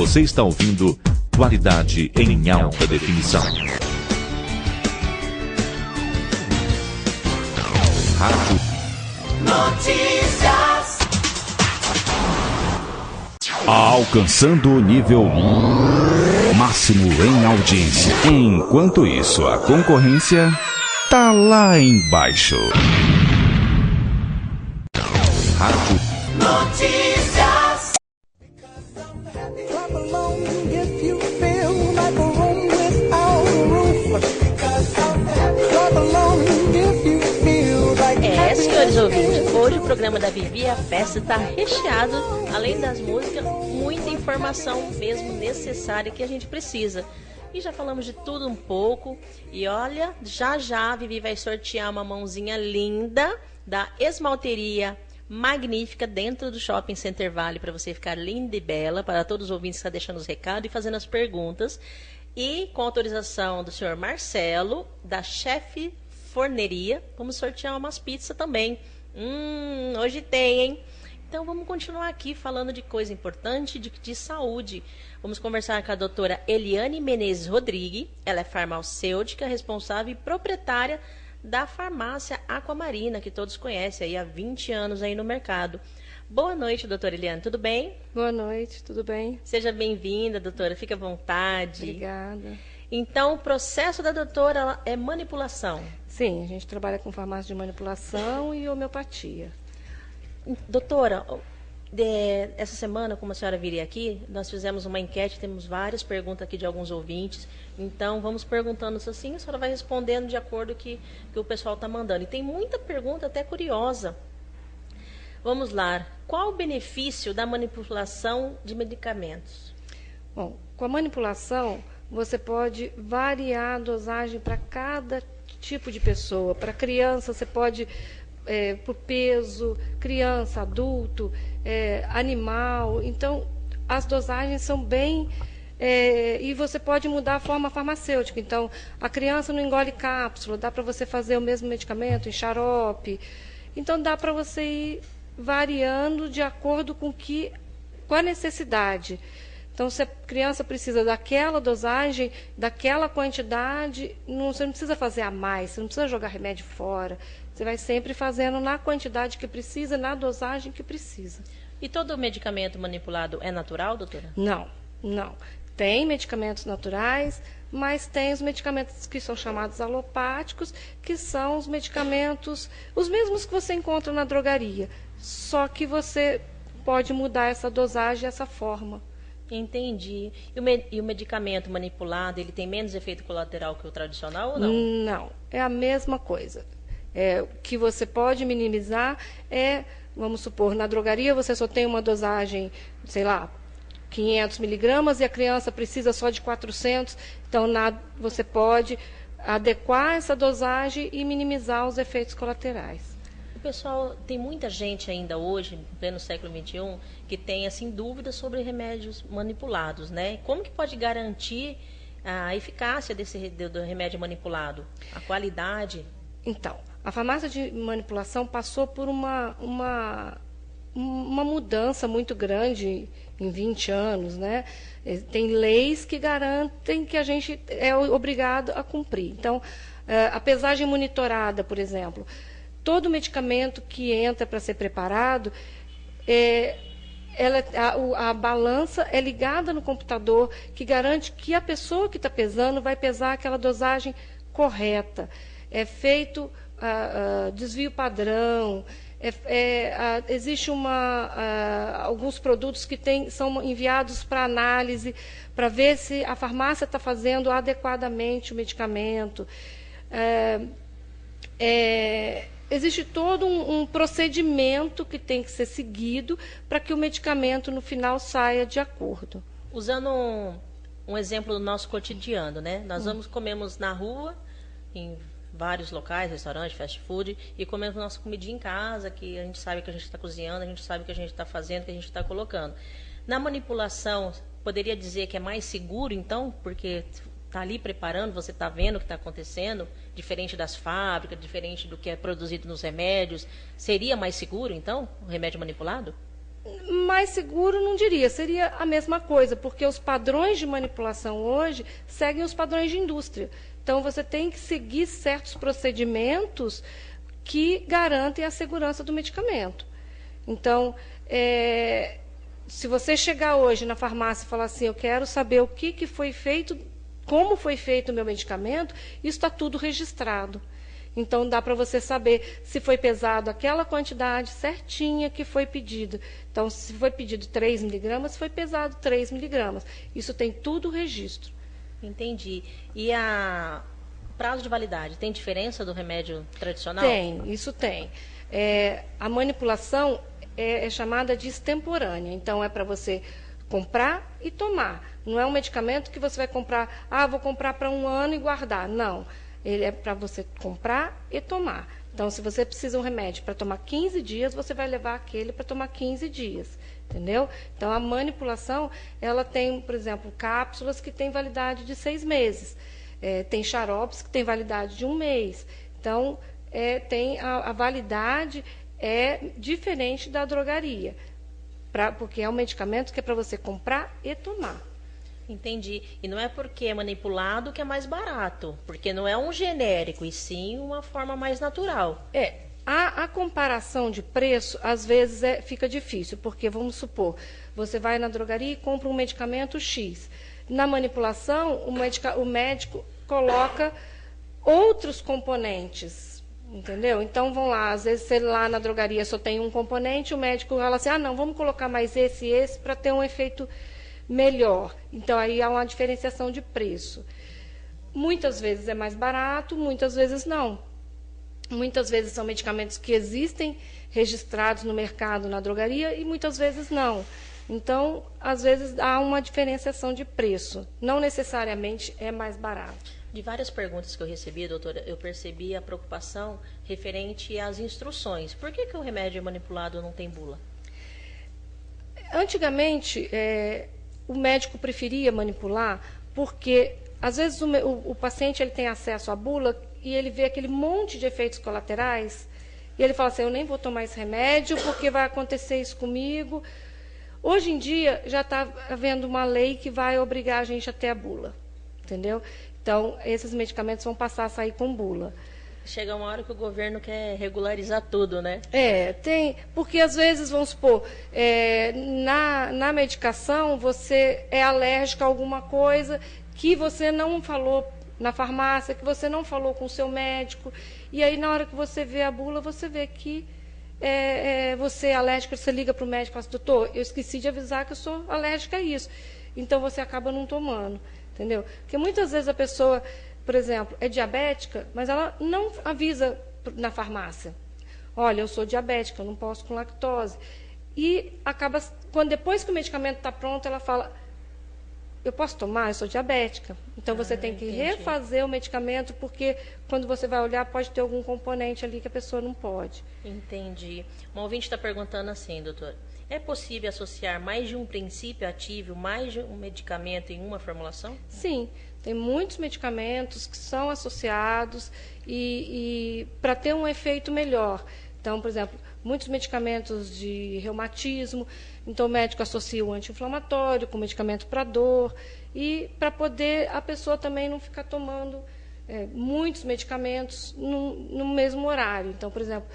Você está ouvindo qualidade em alta definição. Rádio Notícias. Alcançando o nível máximo em audiência. Enquanto isso, a concorrência tá lá embaixo. Rádio Notícias. Senhores ouvintes, hoje o programa da Vivi, a festa está recheado, além das músicas, muita informação mesmo necessária que a gente precisa. E já falamos de tudo um pouco. E olha, já a Vivi vai sortear uma mãozinha linda da esmalteria magnífica dentro do Shopping Center Valley, para você ficar linda e bela, para todos os ouvintes que estão deixando os recados e fazendo as perguntas. E com autorização do senhor Marcelo, da Chefe Forneria, vamos sortear umas pizzas também. Hoje tem, hein? Então vamos continuar aqui falando de coisa importante, de saúde. Vamos conversar com a doutora Eliane Menezes Rodrigues. Ela é farmacêutica, responsável e proprietária da farmácia Aquamarina, que todos conhecem aí há 20 anos aí no mercado. Boa noite, doutora Eliane, tudo bem? Boa noite, tudo bem? Seja bem-vinda, doutora, fique à vontade. Obrigada. Então, o processo da doutora é manipulação? Sim, a gente trabalha com farmácia de manipulação e homeopatia. Doutora, essa semana, como a senhora viria aqui, nós fizemos uma enquete, temos várias perguntas aqui de alguns ouvintes, então vamos perguntando assim, a senhora vai respondendo de acordo com que o pessoal está mandando. E tem muita pergunta até curiosa. Vamos lá, qual o benefício da manipulação de medicamentos? Bom, com a manipulação, você pode variar a dosagem para cada tipo de pessoa. Para criança, você pode, por peso, criança, adulto, animal. Então, as dosagens são bem... e você pode mudar a forma farmacêutica. Então, a criança não engole cápsula, dá para você fazer o mesmo medicamento em xarope. Então, dá para você ir variando de acordo com a necessidade. Então, se a criança precisa daquela dosagem, daquela quantidade, você não precisa fazer a mais, você não precisa jogar remédio fora. Você vai sempre fazendo na quantidade que precisa, na dosagem que precisa. E todo medicamento manipulado é natural, doutora? Não. Tem medicamentos naturais, mas tem os medicamentos que são chamados alopáticos, que são os medicamentos, os mesmos que você encontra na drogaria, só que você pode mudar essa dosagem, essa forma. Entendi. E o medicamento manipulado, ele tem menos efeito colateral que o tradicional ou não? Não, é a mesma coisa. O que você pode minimizar vamos supor, na drogaria você só tem uma dosagem, sei lá, 500 miligramas e a criança precisa só de 400, então você pode adequar essa dosagem e minimizar os efeitos colaterais. Pessoal, tem muita gente ainda hoje, em pleno século XXI, que tem assim dúvidas sobre remédios manipulados, né? Como que pode garantir a eficácia do remédio manipulado, a qualidade? Então, a farmácia de manipulação passou por uma mudança muito grande em 20 anos, né? Tem leis que garantem que a gente é obrigado a cumprir. Então, a pesagem monitorada, por exemplo, todo medicamento que entra para ser preparado, a balança é ligada no computador, que garante que a pessoa que está pesando vai pesar aquela dosagem correta. É feito desvio padrão, existe alguns produtos que são enviados para análise, para ver se a farmácia está fazendo adequadamente o medicamento. Existe todo um procedimento que tem que ser seguido para que o medicamento, no final, saia de acordo. Usando um exemplo do nosso cotidiano, né? Nós comemos na rua, em vários locais, restaurantes, fast food, e comemos nossa comidinha em casa, que a gente sabe que a gente está cozinhando, a gente sabe que a gente está fazendo, que a gente está colocando. Na manipulação, poderia dizer que é mais seguro, então, porque está ali preparando, você está vendo o que está acontecendo, diferente das fábricas, diferente do que é produzido nos remédios. Seria mais seguro, então, o remédio manipulado? Mais seguro, não diria, seria a mesma coisa, porque os padrões de manipulação hoje seguem os padrões de indústria. Então, você tem que seguir certos procedimentos que garantem a segurança do medicamento. Então, se você chegar hoje na farmácia e falar assim, eu quero saber o que foi feito, como foi feito o meu medicamento, isso está tudo registrado. Então, dá para você saber se foi pesado aquela quantidade certinha que foi pedido. Então, se foi pedido 3 miligramas, foi pesado 3 miligramas. Isso tem tudo registro. Entendi. E a prazo de validade, tem diferença do remédio tradicional? Tem, isso tem. A manipulação é chamada de extemporânea. Então, é para você comprar e tomar. Não é um medicamento que você vai comprar, vou comprar para 1 ano e guardar. Não. Ele é para você comprar e tomar. Então, se você precisa de um remédio para tomar 15 dias, você vai levar aquele para tomar 15 dias. Entendeu? Então, a manipulação, ela tem, por exemplo, cápsulas que têm validade de 6 meses. Tem xaropes que têm validade de 1 mês. Então, tem a validade é diferente da drogaria. Porque é um medicamento que é para você comprar e tomar. Entendi. E não é porque é manipulado que é mais barato, porque não é um genérico, e sim uma forma mais natural. A comparação de preço, às vezes, fica difícil, porque, vamos supor, você vai na drogaria e compra um medicamento X. Na manipulação, o médico coloca outros componentes, entendeu? Então, vão lá, às vezes, se lá na drogaria só tem um componente, o médico fala assim, não, vamos colocar mais esse e esse para ter um efeito melhor. Então, aí há uma diferenciação de preço. Muitas vezes é mais barato, muitas vezes não. Muitas vezes são medicamentos que existem registrados no mercado, na drogaria, e muitas vezes não. Então, às vezes há uma diferenciação de preço. Não necessariamente é mais barato. De várias perguntas que eu recebi, doutora, eu percebi a preocupação referente às instruções. Por que o remédio manipulado não tem bula? Antigamente, o médico preferia manipular porque, às vezes, o paciente ele tem acesso à bula e ele vê aquele monte de efeitos colaterais e ele fala assim, eu nem vou tomar esse remédio porque vai acontecer isso comigo. Hoje em dia, já está havendo uma lei que vai obrigar a gente a ter a bula, entendeu? Então, esses medicamentos vão passar a sair com bula. Chega uma hora que o governo quer regularizar tudo, né? Tem, porque às vezes, vamos supor, na medicação você é alérgico a alguma coisa que você não falou na farmácia, que você não falou com o seu médico, e aí na hora que você vê a bula, você vê que você é alérgico, você liga para o médico e fala assim, doutor, eu esqueci de avisar que eu sou alérgica a isso. Então você acaba não tomando, entendeu? Porque muitas vezes a pessoa, por exemplo, é diabética, mas ela não avisa na farmácia. Olha, eu sou diabética, eu não posso com lactose. E acaba, depois que o medicamento está pronto, ela fala, eu posso tomar? Eu sou diabética. Então, você tem que refazer o medicamento, porque quando você vai olhar, pode ter algum componente ali que a pessoa não pode. Entendi. Uma ouvinte está perguntando assim, doutor, é possível associar mais de um princípio ativo, mais de um medicamento em uma formulação? Sim. Tem muitos medicamentos que são associados e para ter um efeito melhor. Então, por exemplo, muitos medicamentos de reumatismo, então o médico associa o anti-inflamatório com medicamento para dor, e para poder a pessoa também não ficar tomando muitos medicamentos no mesmo horário. Então, por exemplo,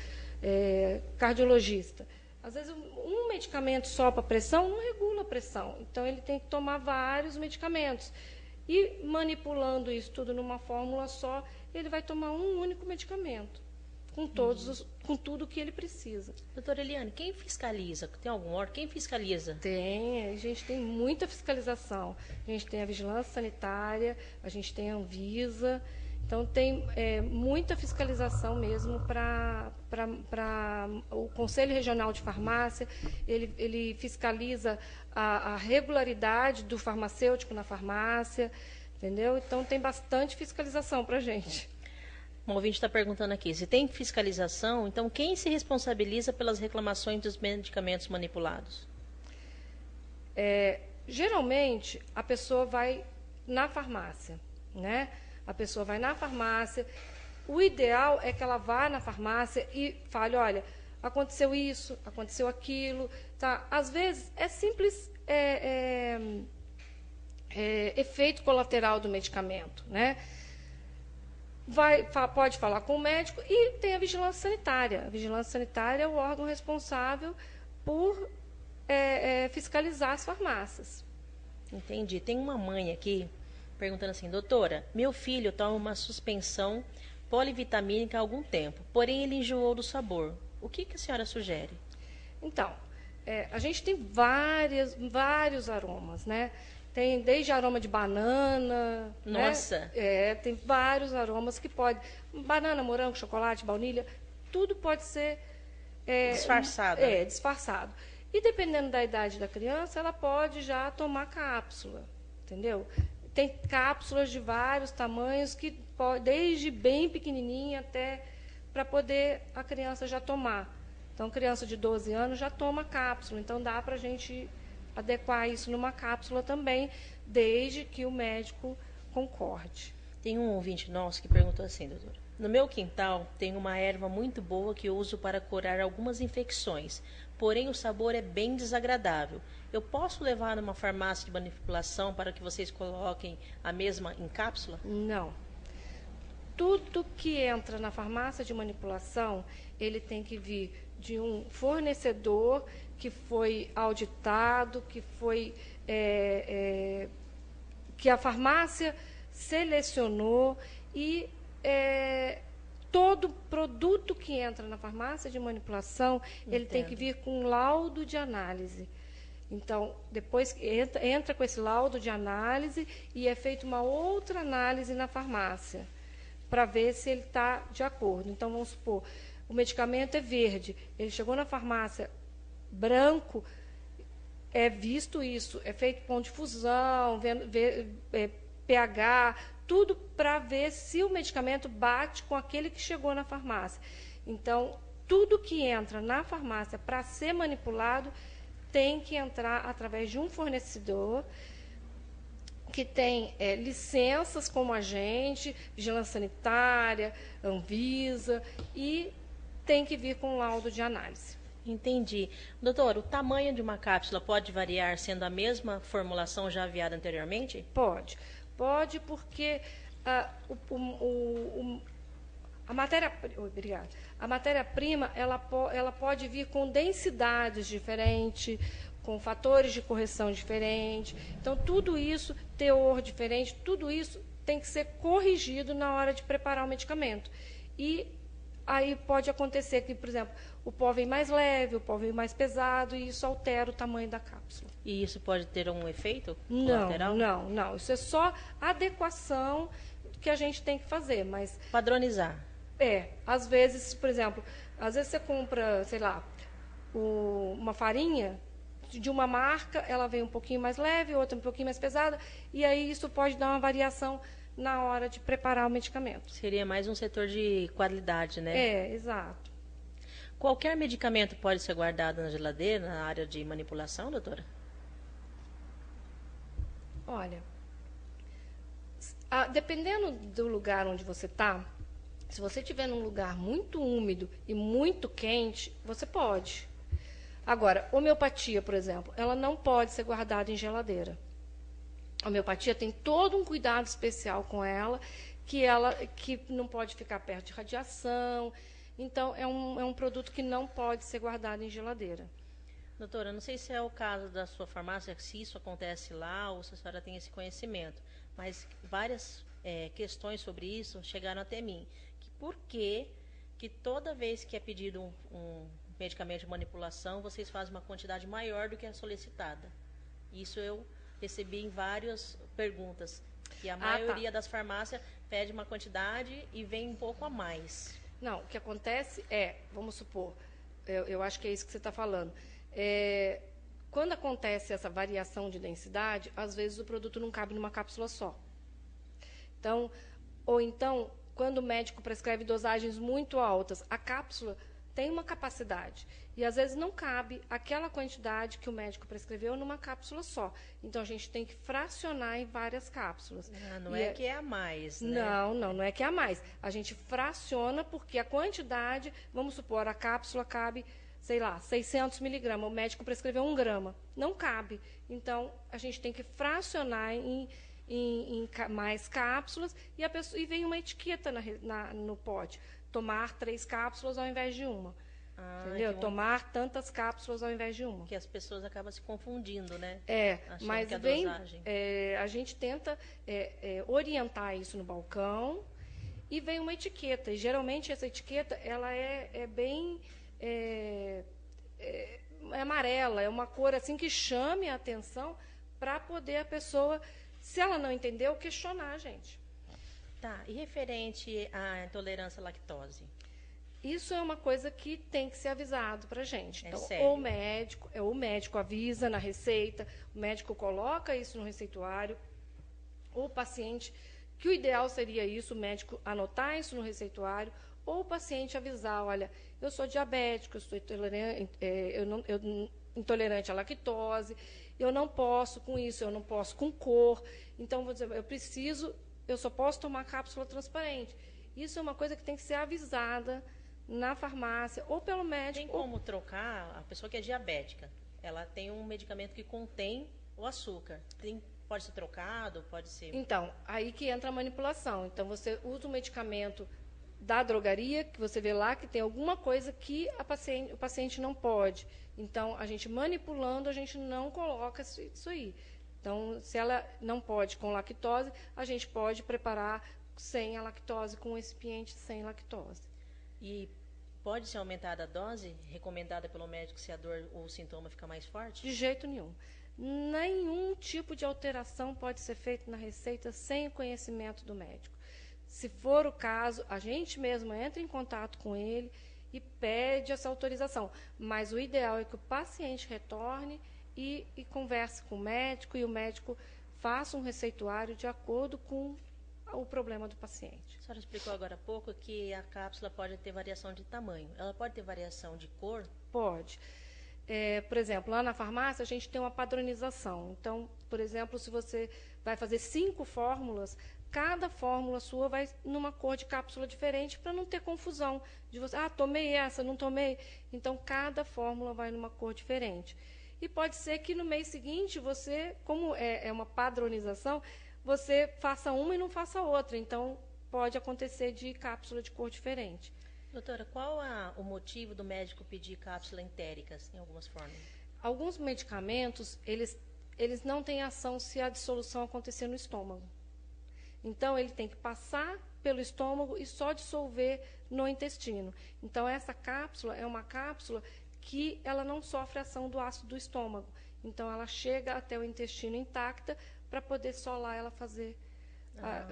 cardiologista. Às vezes, um medicamento só para pressão não regula a pressão. Então, ele tem que tomar vários medicamentos. E manipulando isso tudo numa fórmula só, ele vai tomar um único medicamento, com tudo que ele precisa. Doutora Eliane, quem fiscaliza? Tem algum órgão? Quem fiscaliza? Tem, a gente tem muita fiscalização. A gente tem a Vigilância Sanitária, a gente tem a Anvisa. Então, tem muita fiscalização mesmo para o Conselho Regional de Farmácia. Ele fiscaliza a regularidade do farmacêutico na farmácia, entendeu? Então, tem bastante fiscalização para a gente. Um ouvinte está perguntando aqui, se tem fiscalização, então quem se responsabiliza pelas reclamações dos medicamentos manipulados? Geralmente, a pessoa vai na farmácia, né? A pessoa vai na farmácia. O ideal é que ela vá na farmácia e fale, olha, aconteceu isso, aconteceu aquilo, tá? Às vezes é simples efeito colateral do medicamento, né? Pode falar com o médico e tem a vigilância sanitária. A vigilância sanitária é o órgão responsável por fiscalizar as farmácias. Entendi. Tem uma mãe aqui perguntando assim, doutora, meu filho toma uma suspensão polivitamínica há algum tempo, porém ele enjoou do sabor. O que a senhora sugere? Então, a gente tem vários aromas, né? Tem desde aroma de banana. Nossa! Né? Tem vários aromas que pode. Banana, morango, chocolate, baunilha, tudo pode ser disfarçado. Disfarçado. E dependendo da idade da criança, ela pode já tomar cápsula, entendeu? Tem cápsulas de vários tamanhos, que desde bem pequenininha até para poder a criança já tomar. Então, criança de 12 anos já toma cápsula. Então, dá para a gente adequar isso numa cápsula também, desde que o médico concorde. Tem um ouvinte nosso que perguntou assim, doutora. No meu quintal tem uma erva muito boa que eu uso para curar algumas infecções, porém o sabor é bem desagradável. Eu posso levar numa farmácia de manipulação para que vocês coloquem a mesma em cápsula? Não. Tudo que entra na farmácia de manipulação, ele tem que vir de um fornecedor que foi auditado, que foi que a farmácia selecionou e todo produto que entra na farmácia de manipulação, ele tem que vir com um laudo de análise. Então, depois entra com esse laudo de análise e é feita uma outra análise na farmácia para ver se ele está de acordo. Então, vamos supor, o medicamento é verde, ele chegou na farmácia branco, é visto isso, é feito ponto de fusão, pH, tudo para ver se o medicamento bate com aquele que chegou na farmácia. Então, tudo que entra na farmácia para ser manipulado tem que entrar através de um fornecedor que tem licenças como a gente, Vigilância Sanitária, Anvisa, e tem que vir com laudo de análise. Entendi. Doutor, o tamanho de uma cápsula pode variar sendo a mesma formulação já aviada anteriormente? Pode. Pode porque a matéria-prima ela pode vir com densidades diferentes, com fatores de correção diferentes. Então, tudo isso, teor diferente, tudo isso tem que ser corrigido na hora de preparar o medicamento. E aí pode acontecer que, por exemplo, o pó vem mais leve, o pó vem mais pesado, e isso altera o tamanho da cápsula. E isso pode ter um efeito colateral? Não. Isso é só adequação que a gente tem que fazer, mas... Padronizar. Às vezes, por exemplo, às vezes você compra, sei lá, uma farinha de uma marca, ela vem um pouquinho mais leve, outra um pouquinho mais pesada, e aí isso pode dar uma variação na hora de preparar o medicamento. Seria mais um setor de qualidade, né? Exato. Qualquer medicamento pode ser guardado na geladeira, na área de manipulação, doutora? Olha, dependendo do lugar onde você está, se você estiver num lugar muito úmido e muito quente, você pode. Agora, homeopatia, por exemplo, ela não pode ser guardada em geladeira. A homeopatia tem todo um cuidado especial com ela, que não pode ficar perto de radiação. Então, é um produto que não pode ser guardado em geladeira. Doutora, não sei se é o caso da sua farmácia, se isso acontece lá ou se a senhora tem esse conhecimento, mas várias questões sobre isso chegaram até mim. Por que toda vez que é pedido um medicamento de manipulação, vocês fazem uma quantidade maior do que a solicitada? Isso eu recebi em várias perguntas, que a maioria das farmácias pede uma quantidade e vem um pouco a mais. Não, o que acontece vamos supor, eu acho que é isso que você está falando, quando acontece essa variação de densidade, às vezes o produto não cabe numa cápsula só. Então, ou então, quando o médico prescreve dosagens muito altas, a cápsula tem uma capacidade. E às vezes não cabe aquela quantidade que o médico prescreveu numa cápsula só. Então a gente tem que fracionar em várias cápsulas. Não é que é a mais, né? Não é que é a mais. A gente fraciona porque a quantidade, vamos supor, a cápsula cabe, sei lá, 600 miligramas. O médico prescreveu 1 grama. Não cabe. Então a gente tem que fracionar em mais cápsulas e vem uma etiqueta no pote. Tomar 3 cápsulas ao invés de uma. Entendeu? Tomar tantas cápsulas ao invés de uma. Que as pessoas acabam se confundindo, né? Achando mas que a dosagem. A gente tenta orientar isso no balcão e vem uma etiqueta. E geralmente essa etiqueta ela é bem amarela, é uma cor assim que chame a atenção para poder a pessoa, se ela não entendeu, questionar a gente. Tá, e referente à intolerância à lactose? Isso é uma coisa que tem que ser avisado para a gente. Então, sério? o médico avisa na receita, o médico coloca isso no receituário, ou o paciente, que o ideal seria isso, o médico anotar isso no receituário, ou o paciente avisar, olha, eu sou diabético, eu sou intolerante à lactose, eu não posso com isso, eu não posso com cor, então vou dizer, eu só posso tomar cápsula transparente. Isso é uma coisa que tem que ser avisada na farmácia ou pelo médico. Tem como trocar a pessoa que é diabética? Ela tem um medicamento que contém o açúcar. Pode ser trocado, pode ser... Então, aí que entra a manipulação. Então, você usa o medicamento da drogaria, que você vê lá que tem alguma coisa que o paciente não pode. Então, a gente manipulando, a gente não coloca isso aí. Então, se ela não pode com lactose, a gente pode preparar sem a lactose, com um recipiente sem lactose. E pode ser aumentada a dose recomendada pelo médico se a dor ou o sintoma fica mais forte? De jeito nenhum. Nenhum tipo de alteração pode ser feito na receita sem o conhecimento do médico. Se for o caso, a gente mesmo entra em contato com ele e pede essa autorização. Mas o ideal é que o paciente retorne e converse com o médico e o médico faça um receituário de acordo com o problema do paciente. A senhora explicou agora há pouco que a cápsula pode ter variação de tamanho. Ela pode ter variação de cor? Pode. Por exemplo, lá na farmácia a gente tem uma padronização. Então, por exemplo, se você vai fazer 5 fórmulas, cada fórmula sua vai numa cor de cápsula diferente para não ter confusão. De você, tomei essa, não tomei. Então, cada fórmula vai numa cor diferente. E pode ser que no mês seguinte você, como é uma padronização, você faça uma e não faça outra. Então, pode acontecer de cápsula de cor diferente. Doutora, qual o motivo do médico pedir cápsula entéricas em algumas formas? Alguns medicamentos, eles não têm ação se a dissolução acontecer no estômago. Então, ele tem que passar pelo estômago e só dissolver no intestino. Então, essa cápsula é uma cápsula que ela não sofre ação do ácido do estômago. Então, ela chega até o intestino intacta para poder só lá ela fazer,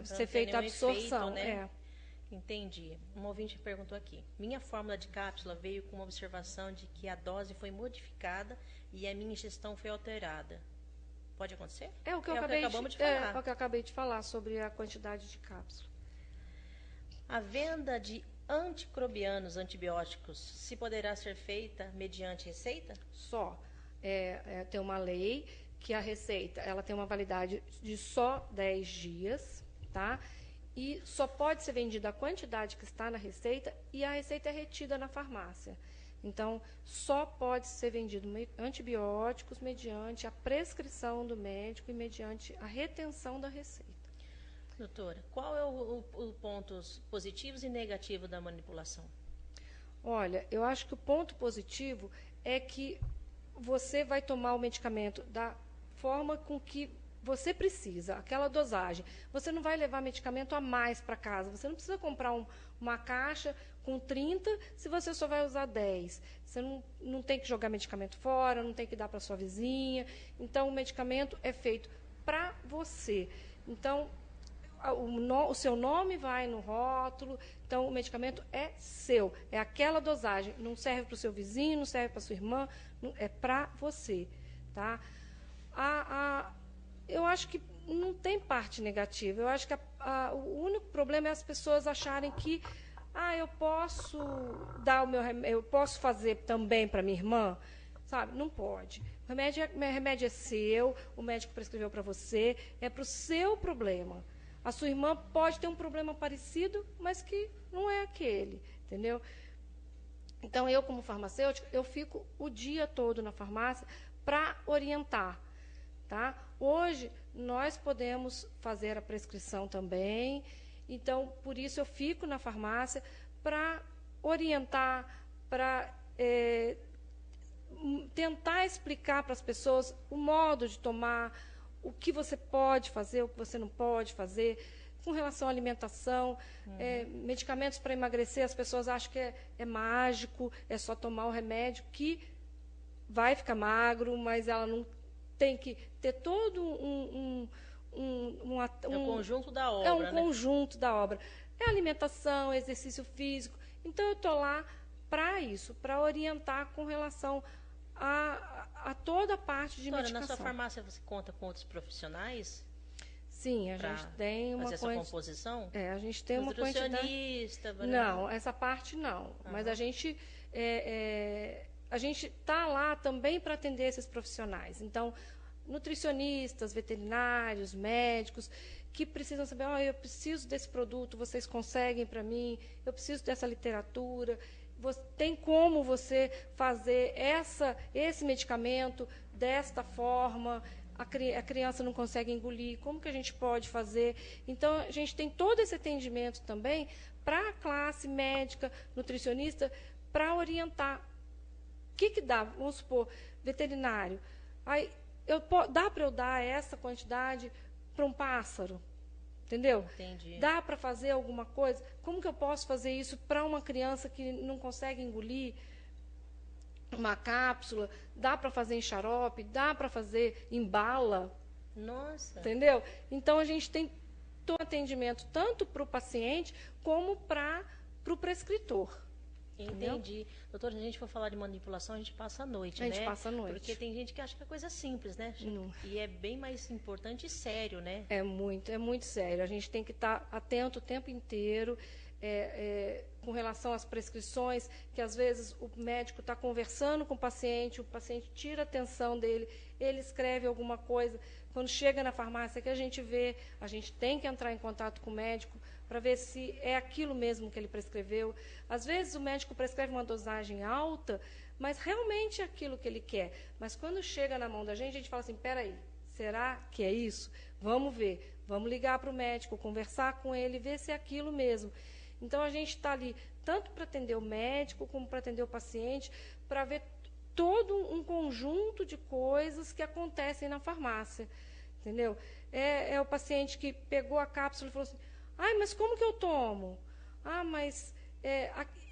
ser feita a absorção. Efeito, né? Entendi. Um ouvinte perguntou aqui. Minha fórmula de cápsula veio com uma observação de que a dose foi modificada e a minha ingestão foi alterada. Pode acontecer? É o que acabamos de falar. É o que eu acabei de falar sobre a quantidade de cápsula. A venda de antimicrobianos, antibióticos, se poderá ser feita mediante receita? Só. Tem uma lei que a receita ela tem uma validade de só 10 dias, tá? E só pode ser vendida a quantidade que está na receita e a receita é retida na farmácia. Então, só pode ser vendido antibióticos mediante a prescrição do médico e mediante a retenção da receita. Doutora, qual é o pontos positivos e negativos da manipulação? Olha, eu acho que o ponto positivo é que você vai tomar o medicamento da forma com que você precisa, aquela dosagem. Você não vai levar medicamento a mais para casa. Você não precisa comprar uma caixa com 30 se você só vai usar 10. Você não tem que jogar medicamento fora, não tem que dar para sua vizinha. Então, o medicamento é feito para você. Então, o seu nome vai no rótulo. Então, o medicamento é seu. É aquela dosagem. Não serve para o seu vizinho, não serve para sua irmã. É para você. Tá? Eu acho que não tem parte negativa. Eu acho que o único problema é as pessoas acharem que eu posso dar o meu remédio, eu posso fazer também para minha irmã? Sabe? Não pode. O remédio é seu, o médico prescreveu para você, é para o seu problema. A sua irmã pode ter um problema parecido, mas que não é aquele, entendeu? Então, eu, como farmacêutica, eu fico o dia todo na farmácia para orientar. Tá? Hoje, nós podemos fazer a prescrição também. Então, por isso, eu fico na farmácia para orientar, para tentar explicar para as pessoas o modo de tomar, o que você pode fazer, o que você não pode fazer. Com relação à alimentação, medicamentos para emagrecer, as pessoas acham que é mágico, é só tomar o remédio que vai ficar magro, mas ela não tem que ter todo um conjunto da obra. É um conjunto da obra. É alimentação, exercício físico. Então, eu estou lá para isso, para orientar com relação a toda a parte de medicação. Na sua farmácia você conta com outros profissionais? Sim, a gente tem uma essa composição? A gente tem uma quantidade. Nutricionista? Não, essa parte não. Mas a gente está lá também para atender esses profissionais. Então, nutricionistas, veterinários, médicos, que precisam saber, eu preciso desse produto, vocês conseguem para mim, eu preciso dessa literatura, tem como você fazer esse medicamento desta forma, a criança não consegue engolir, como que a gente pode fazer? Então, a gente tem todo esse atendimento também para a classe médica, nutricionista, para orientar. O que dá? Vamos supor, veterinário. Aí, dá para eu dar essa quantidade para um pássaro? Entendeu? Entendi. Dá para fazer alguma coisa? Como que eu posso fazer isso para uma criança que não consegue engolir uma cápsula? Dá para fazer em xarope? Dá para fazer em bala? Nossa! Entendeu? Então, a gente tem todo atendimento tanto para o paciente como para o prescritor. Entendi. Entendeu? Doutora, se a gente for falar de manipulação, a gente passa a noite, né? A gente passa a noite. Porque tem gente que acha que é coisa simples, né? Não. E é bem mais importante e sério, né? É muito sério. A gente tem que estar atento o tempo inteiro com relação às prescrições, que às vezes o médico está conversando com o paciente tira a atenção dele, ele escreve alguma coisa. Quando chega na farmácia que a gente vê, a gente tem que entrar em contato com o médico para ver se é aquilo mesmo que ele prescreveu. Às vezes o médico prescreve uma dosagem alta, mas realmente é aquilo que ele quer. Mas quando chega na mão da gente, a gente fala assim, peraí, será que é isso? Vamos ver, vamos ligar para o médico, conversar com ele, ver se é aquilo mesmo. Então, a gente está ali tanto para atender o médico, como para atender o paciente, para ver todo um conjunto de coisas que acontecem na farmácia. Entendeu? É o paciente que pegou a cápsula e falou assim, mas como que eu tomo? Mas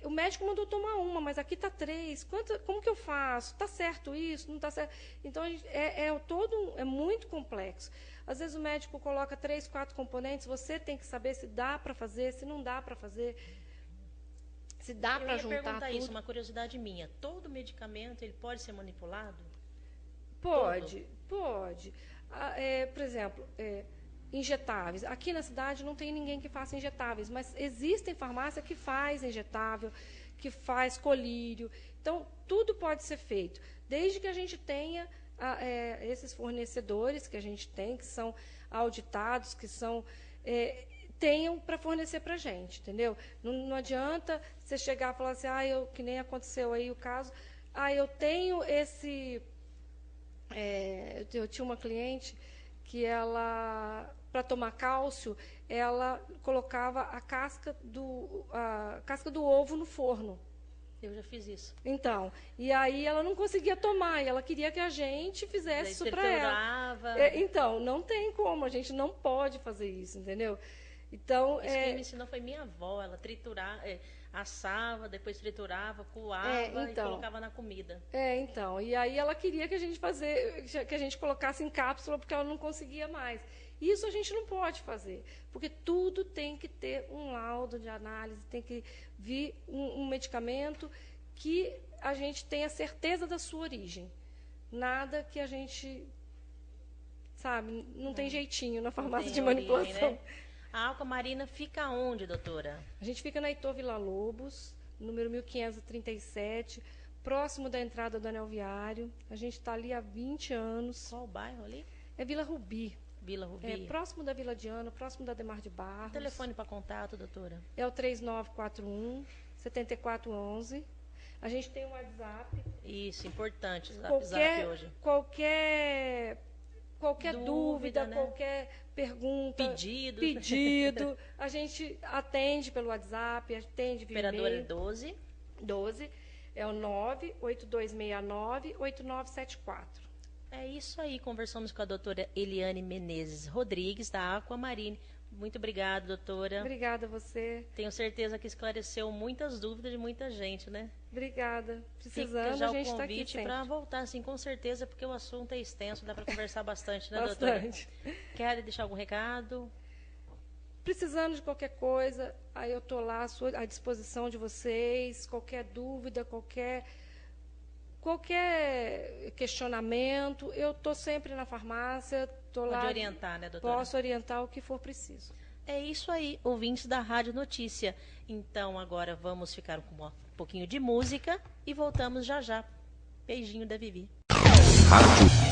o médico mandou tomar uma, mas aqui está 3. Como que eu faço? Está certo isso? Não está certo? Então, é muito complexo. Às vezes o médico coloca 3, 4 componentes, você tem que saber se dá para fazer, se não dá para fazer, se dá para juntar tudo. Eu ia perguntar isso, uma curiosidade minha. Todo medicamento ele pode ser manipulado? Pode. Por exemplo, injetáveis. Aqui na cidade não tem ninguém que faça injetáveis, mas existem farmácias que faz injetável, que faz colírio. Então, tudo pode ser feito, desde que a gente tenha esses fornecedores que a gente tem, que são auditados, que tenham para fornecer para a gente, entendeu? Não adianta você chegar e falar assim, que nem aconteceu aí o caso, eu tenho esse... eu tinha uma cliente que ela, para tomar cálcio, ela colocava a casca do ovo no forno. Eu já fiz isso. Então, e aí ela não conseguia tomar, e ela queria que a gente fizesse isso para ela. Então, não tem como, a gente não pode fazer isso, entendeu? Então, isso quem me ensinou foi minha avó, ela assava, depois triturava, coava e colocava na comida. Então, e aí ela queria que a gente colocasse em cápsula, porque ela não conseguia mais. Isso a gente não pode fazer, porque tudo tem que ter um laudo de análise, tem que vir um medicamento que a gente tenha certeza da sua origem. Nada que a gente, sabe, não tem jeitinho na farmácia de manipulação. Origem, né? A Aquamarina fica onde, doutora? A gente fica na Heitor Villa-Lobos, número 1537, próximo da entrada do Anel Viário. A gente está ali há 20 anos. Qual o bairro ali? É Vila Rubi. Vila Rubi. Próximo da Vila Diana, próximo da Demar de Barros. O telefone para contato, doutora? É o 3941-7411. A gente tem um WhatsApp. Isso, importante o WhatsApp hoje. Qualquer dúvida, né? Qualquer pergunta, pedido, a gente atende pelo WhatsApp, atende via Operadora e-mail. 12 é o 98269-8974. É isso aí, conversamos com a doutora Eliane Menezes Rodrigues, da Aquamarine. Muito obrigada, doutora. Obrigada a você. Tenho certeza que esclareceu muitas dúvidas de muita gente, né? Obrigada. Precisando, Fica já a gente o está aqui convite sempre. para voltar, sim, com certeza, porque o assunto é extenso, dá para conversar bastante, né, Bastante. doutora? Quer deixar algum recado? Precisando de qualquer coisa, aí eu estou lá à disposição de vocês. Qualquer dúvida, qualquer questionamento, eu estou sempre na farmácia. Pode orientar, né, doutora? Posso orientar o que for preciso. É isso aí, ouvintes da Rádio Notícia. Então, agora vamos ficar com um pouquinho de música e voltamos já já. Beijinho da Vivi. Rádio